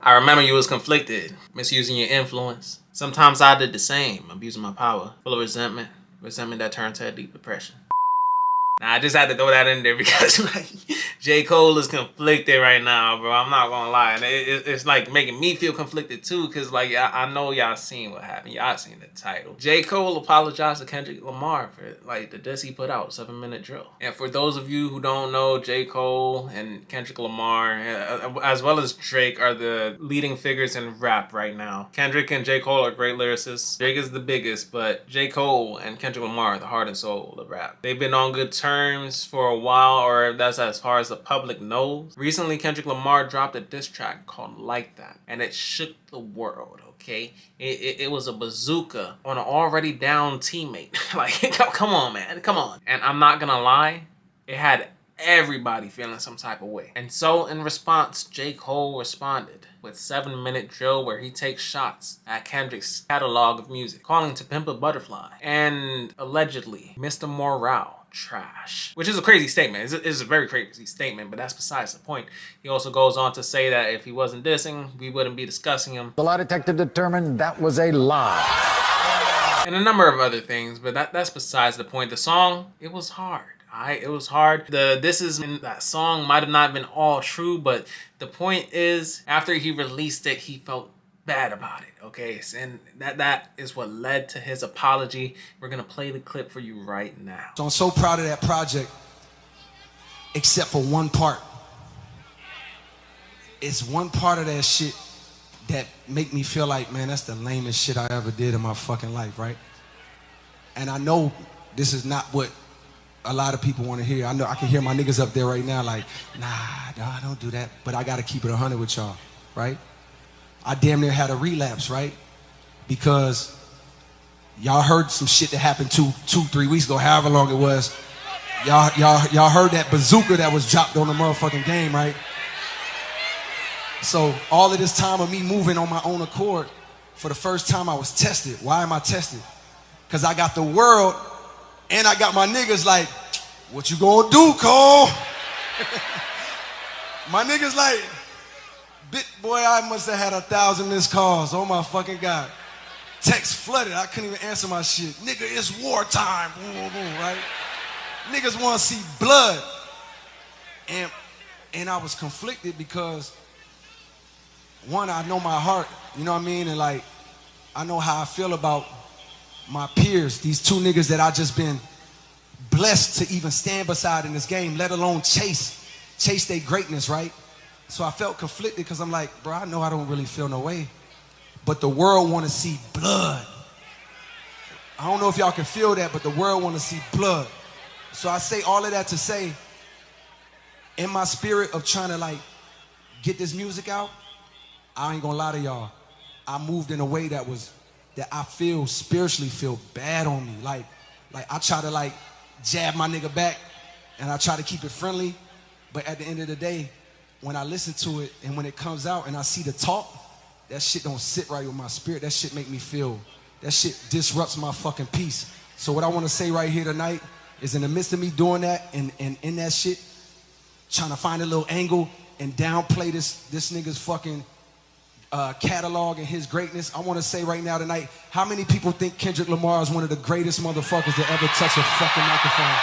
I remember you was conflicted, misusing your influence. Sometimes I did the same, abusing my power, full of resentment that turned to a deep depression. Now, I just had to throw that in there because like, J. Cole is conflicted right now, bro. I'm not gonna lie. And it's like making me feel conflicted too, because like I know y'all seen what happened. Y'all seen the title. J. Cole apologized to Kendrick Lamar for like the diss he put out, 7-minute drill. And for those of you who don't know, J. Cole and Kendrick Lamar, as well as Drake, are the leading figures in rap right now. Kendrick and J. Cole are great lyricists. Drake is the biggest, but J. Cole and Kendrick Lamar are the heart and soul of rap. They've been on good terms for a while, or that's as far as the public knows. Recently, Kendrick Lamar dropped a diss track called Like That, and it shook the world, okay? It was a bazooka on an already down teammate. Like, come on, man, come on. And I'm not gonna lie, it had everybody feeling some type of way. And so in response, J. Cole responded with 7-minute drill where he takes shots at Kendrick's catalog of music, calling To Pimp a Butterfly and allegedly Mr. Morale trash, which is a crazy statement. It's a very crazy statement, but that's besides the point. He also goes on to say that if he wasn't dissing, we wouldn't be discussing him. The lie detector determined that was a lie. And a number of other things, but that's besides the point. The song, it was hard. It was hard. The disses in that song might have not been all true, but the point is, after he released it, he felt bad about it, okay? And that is what led to his apology. We're gonna play the clip for you right now. So I'm so proud of that project, except for one part. It's one part of that shit that make me feel like, man, that's the lamest shit I ever did in my fucking life, right? And I know this is not what a lot of people want to hear. I know I can hear my niggas up there right now like, nah, don't do that. But I got to keep it 100 with y'all, right? I damn near had a relapse, right? Because y'all heard some shit that happened 3 weeks ago, however long it was. Y'all heard that bazooka that was dropped on the motherfucking game, right? So all of this time of me moving on my own accord, for the first time I was tested. Why am I tested? Because I got the world and I got my niggas like, what you gonna do, Cole? My niggas like, boy, I must have had 1,000 missed calls. Oh my fucking God. Text flooded, I couldn't even answer my shit. Nigga, it's wartime, right? Niggas wanna see blood. And I was conflicted because, one, I know my heart, you know what I mean? And like, I know how I feel about my peers, these two niggas that I just been blessed to even stand beside in this game, let alone chase their greatness, right? So I felt conflicted because I'm like, bro, I know I don't really feel no way, but the world want to see blood. I don't know if y'all can feel that, but the world want to see blood. So I say all of that to say, in my spirit of trying to like get this music out, I ain't gonna lie to y'all, I moved in a way that I feel spiritually feel bad on me. Like I try to like jab my nigga back and I try to keep it friendly, but at the end of the day, when I listen to it and when it comes out and I see the talk, that shit don't sit right with my spirit. That shit make me feel, that shit disrupts my fucking peace. So what I want to say right here tonight is, in the midst of me doing that and in that shit, trying to find a little angle and downplay this nigga's fucking catalog and his greatness, I want to say right now tonight, how many people think Kendrick Lamar is one of the greatest motherfuckers to ever touch a fucking microphone?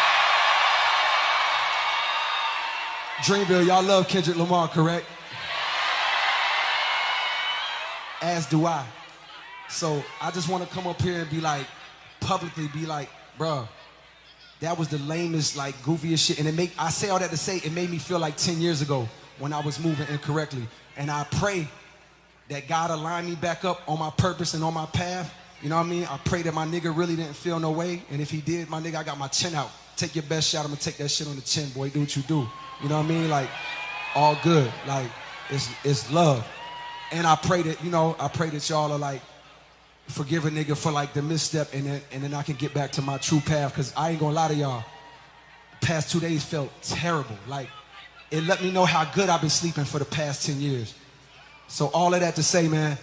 Dreamville, y'all love Kendrick Lamar, correct? As do I. So I just want to come up here and be like, publicly be like, bruh, that was the lamest, like, goofiest shit. And I say all that to say, it made me feel like 10 years ago when I was moving incorrectly. And I pray that God align me back up on my purpose and on my path. You know what I mean? I pray that my nigga really didn't feel no way. And if he did, my nigga, I got my chin out. Take your best shot. I'm gonna take that shit on the chin, boy. Do what you do. You know what I mean? Like, all good. Like, it's love. And I pray that, y'all are like, forgive a nigga for like the misstep, and then I can get back to my true path. Cause I ain't gonna lie to y'all, the past 2 days felt terrible. Like, it let me know how good I've been sleeping for the past 10 years. So all of that to say, man,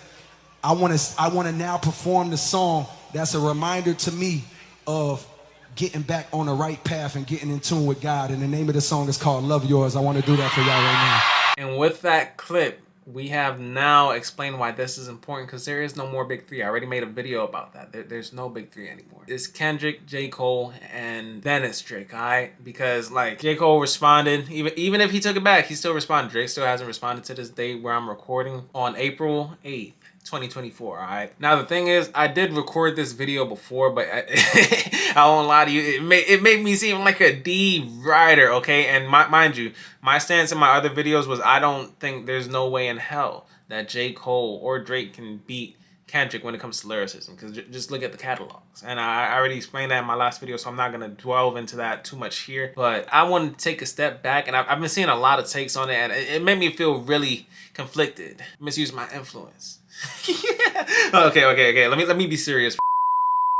I wanna now perform the song that's a reminder to me of getting back on the right path and getting in tune with God. And the name of the song is called Love Yours. I wanna do that for y'all right now. And with that clip, we have now explained why this is important, because there is no more big three. I already made a video about that. There's no big three anymore. It's Kendrick, J. Cole, and then it's Drake, alright? Because like J. Cole responded, even if he took it back, he still responded. Drake still hasn't responded to this day where I'm recording on April 8th. 2024, all right? Now, the thing is, I did record this video before, but I won't lie to you, it made me seem like a D writer, okay? And mind you, my stance in my other videos was I don't think there's no way in hell that J. Cole or Drake can beat Kendrick when it comes to lyricism, because just look at the catalogs. And I already explained that in my last video, so I'm not going to delve into that too much here. But I want to take a step back, and I've been seeing a lot of takes on it, and it made me feel really conflicted. Misuse my influence. Okay. Let me be serious.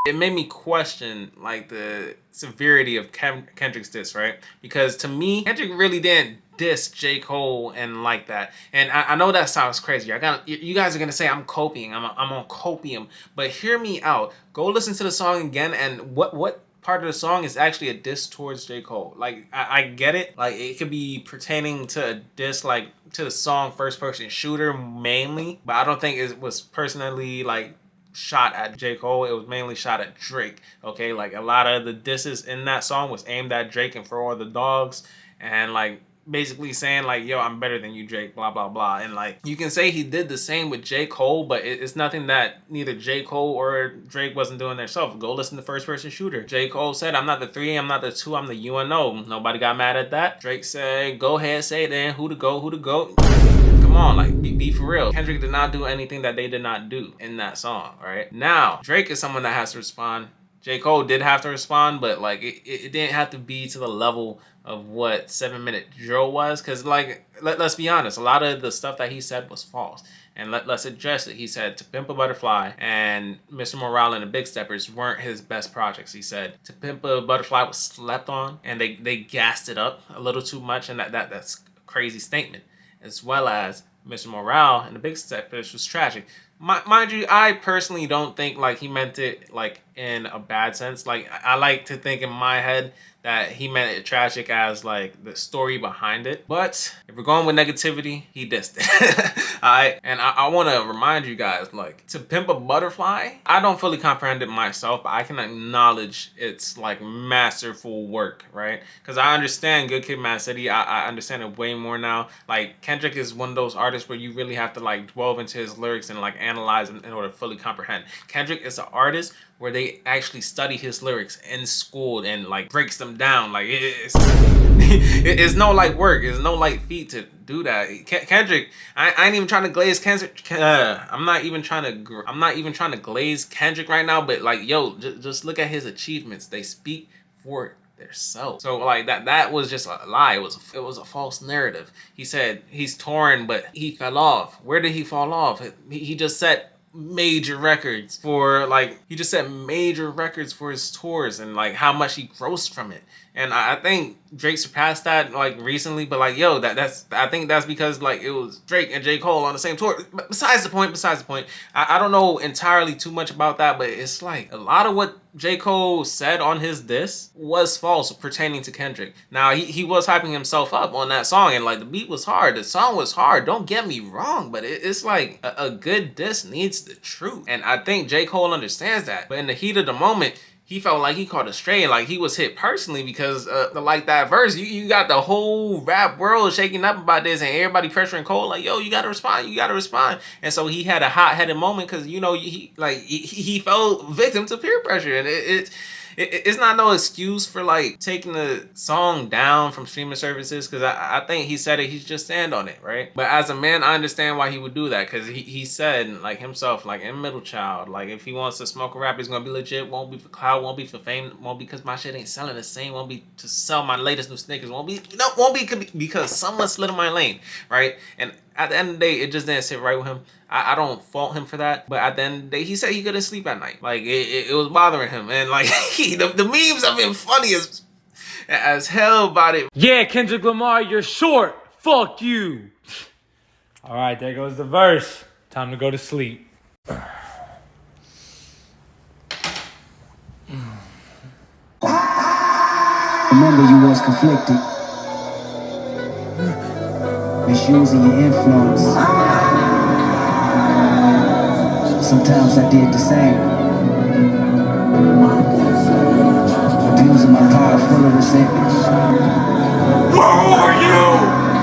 It made me question like the severity of Kendrick's diss, right? Because to me, Kendrick really didn't diss J. Cole and like that. And I know that sounds crazy. You guys are gonna say I'm copying. I'm on copium. But hear me out. Go listen to the song again, and what part of the song is actually a diss towards J. Cole. Like, I get it. Like, it could be pertaining to a diss, like, to the song First Person Shooter mainly. But I don't think it was personally, like, shot at J. Cole. It was mainly shot at Drake, okay? Like, a lot of the disses in that song was aimed at Drake and For All the Dogs. And, like, basically saying like, yo, I'm better than you, Drake, blah, blah, blah. And like, you can say he did the same with J. Cole, but it's nothing that neither J. Cole or Drake wasn't doing themselves. Go listen to First Person Shooter. J. Cole said, I'm not the 3, I'm not the 2, I'm the UNO. Nobody got mad at that. Drake said, go ahead, say it then. Who to go, who to go. Come on, like, be for real. Kendrick did not do anything that they did not do in that song, right? Now, Drake is someone that has to respond. J. Cole did have to respond, but like it didn't have to be to the level of what 7 Minute Drill was, because like let's be honest, a lot of the stuff that he said was false. And let's address it. He said To Pimp a Butterfly and Mr. Morale and the Big Steppers weren't his best projects. He said To Pimp a Butterfly was slept on, and they gassed it up a little too much, and that's a crazy statement. As well as Mr. Morale and the Big Steppers was tragic. Mind you, I personally don't think like he meant it like in a bad sense. Like, I like to think in my head that he meant it tragic as like the story behind it. But if we're going with negativity, he dissed it. Alright, and I want to remind you guys, like, To Pimp a Butterfly, I don't fully comprehend it myself, but I can acknowledge it's like masterful work, right? Because I understand Good Kid, Mad City. I understand it way more now. Like, Kendrick is one of those artists where you really have to like delve into his lyrics and like analyze them in order to fully comprehend. Kendrick is an artist where they actually study his lyrics in school and like breaks them down. Like, it's no light work. It's no light feat to do that. Kendrick, I ain't even trying to glaze Kendrick. I'm not even trying to glaze Kendrick right now. But like, yo, just look at his achievements. They speak for themselves. So like that was just a lie. It was a false narrative. He said he's touring, but he fell off. Where did he fall off? He just set major records for his tours and like how much he grossed from it. And I think Drake surpassed that like recently, but like, yo, I think that's because like it was Drake and J. Cole on the same tour. But besides the point, I don't know entirely too much about that, but it's like a lot of what J. Cole said on his diss was false pertaining to Kendrick. Now, he was hyping himself up on that song, and like the beat was hard, the song was hard, don't get me wrong, but it's like a good diss needs the truth. And I think J. Cole understands that, but in the heat of the moment, he felt like he caught a stray, like he was hit personally because like that verse, you got the whole rap world shaking up about this and everybody pressuring Cole like, yo, you gotta respond. And so he had a hot-headed moment because, you know, he fell victim to peer pressure, and it's not no excuse for like taking the song down from streaming services, because I think he said it, he's just stand on it, right? But as a man, I understand why he would do that, because he said like himself, like in Middle Child, like if he wants to smoke a rap, he's gonna be legit, won't be for clout, won't be for fame, won't be because my shit ain't selling the same, won't be to sell my latest new sneakers, won't be because someone slid in my lane, right? And at the end of the day, it just didn't sit right with him. I don't fault him for that, but at the end of the day, he said he couldn't sleep at night. Like, it was bothering him, and like the memes have been funny as hell about it. Yeah, Kendrick Lamar, you're short. Fuck you. All right, there goes the verse. Time to go to sleep. Remember, you was conflicted, misusing your influence. sometimes I did the same. Abusing my power full of resentment. Who are you?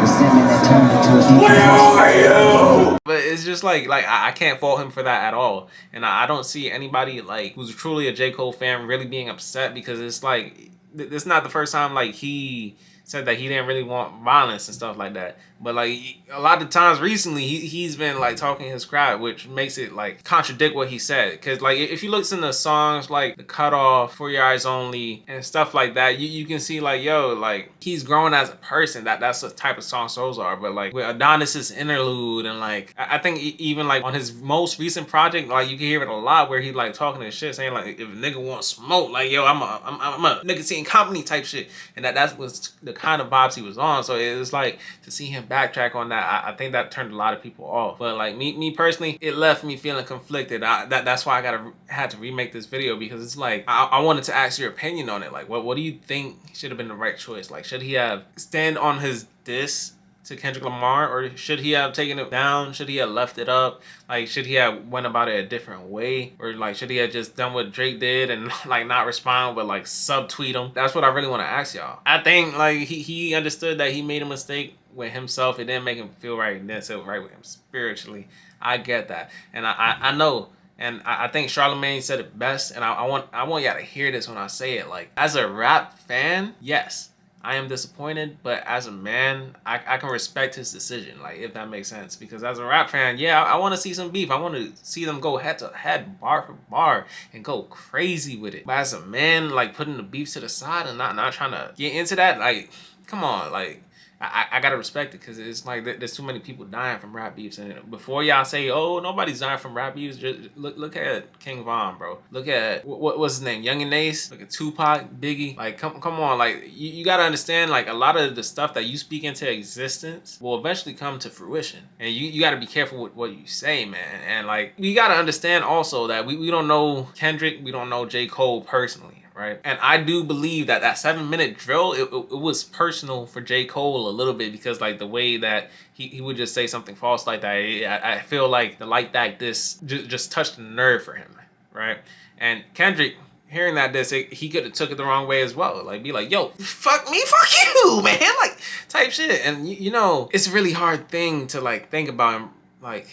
Resentment that turned into a deep Who are you? But it's just like I can't fault him for that at all. And I don't see anybody like who's truly a J. Cole fan really being upset, because it's like, it's not the first time like he said that he didn't really want violence and stuff like that. But like a lot of times recently, he's been like talking his crap, which makes it like contradict what he said. Cause like if you listen to songs like The Cutoff, For Your Eyes Only, and stuff like that, you can see like, yo, like he's grown as a person. That's the type of songs those are. But like with Adonis's interlude, and like I think even like on his most recent project, like you can hear it a lot where he like talking his shit, saying like, if a nigga wants smoke, like yo, I'm a nicotine company type shit. And that was the kind of vibes he was on. So it was like, to see him backtrack on that, I think that turned a lot of people off. But like me personally, it left me feeling conflicted. That's why I had to remake this video, because it's like I wanted to ask your opinion on it. Like what do you think should have been the right choice? Like, should he have stand on his diss to Kendrick Lamar, or should he have taken it down? Should he have left it up? Like, should he have went about it a different way? Or like, should he have just done what Drake did and like not respond, but like subtweet him? That's what I really want to ask y'all. I think like he understood that he made a mistake with himself. It didn't make him feel right, and didn't feel right with him spiritually. I get that, and I know. And I think Charlamagne said it best, and I want y'all to hear this when I say it. Like, as a rap fan, yes, I am disappointed, but as a man, I can respect his decision, like, if that makes sense. Because as a rap fan, yeah, I want to see some beef. I want to see them go head to head, bar for bar, and go crazy with it. But as a man, like, putting the beef to the side and not trying to get into that, like, come on, like, I gotta respect it, because it's like there's too many people dying from rap beefs. And before y'all say, oh, nobody's dying from rap beefs, just look at King Von, bro. Look at what's his name, Young and Ace. Look at Tupac, Biggie. Like, come on, like you gotta understand, like, a lot of the stuff that you speak into existence will eventually come to fruition, and you gotta be careful with what you say, man. And like, you gotta understand also that we don't know Kendrick, we don't know J. Cole personally. Right? And I do believe that 7-minute drill, it was personal for J. Cole a little bit, because like the way that he would just say something false like that, I feel like the like that this just touched the nerve for him, right? And Kendrick, hearing that diss, he could have took it the wrong way as well. Like, be like, yo, fuck me, fuck you, man, like, type shit. And you know, it's a really hard thing to like think about, and like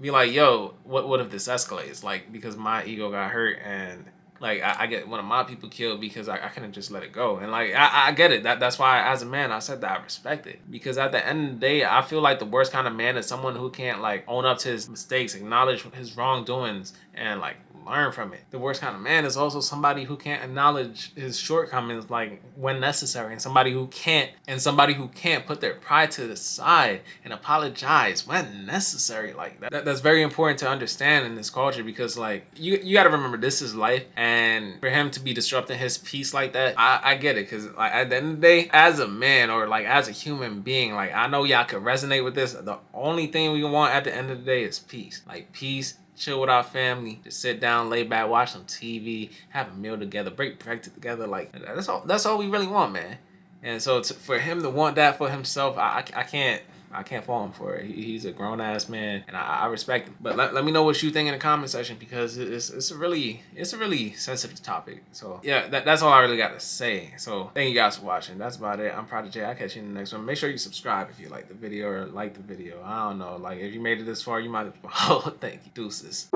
be like, yo, what if this escalates? Like, because my ego got hurt, and like I get one of my people killed because I couldn't just let it go. And like I get it. That's why as a man I said that I respect it. Because at the end of the day, I feel like the worst kind of man is someone who can't like own up to his mistakes, acknowledge his wrongdoings, and like learn from it. The worst kind of man is also somebody who can't acknowledge his shortcomings like when necessary, and somebody who can't put their pride to the side and apologize when necessary. Like that's very important to understand in this culture, because like you got to remember, this is life, and for him to be disrupting his peace like that, I get it. Because like at the end of the day, as a man or like as a human being, like I know y'all could resonate with this. The only thing we want at the end of the day is peace. Like peace, chill with our family, just sit down, lay back, watch some TV, have a meal together, break breakfast together. Like that's all we really want, man. And so for him to want that for himself, I can't fault him for it. He's a grown ass man, and I respect him. But let me know what you think in the comment section, because it's a really sensitive topic. So yeah, that's all I really got to say. So thank you guys for watching. That's about it. I'm Prodigy. I'll catch you in the next one. Make sure you subscribe if you like the video, or like the video. I don't know, like if you made it this far, you might as well. Thank you. Deuces.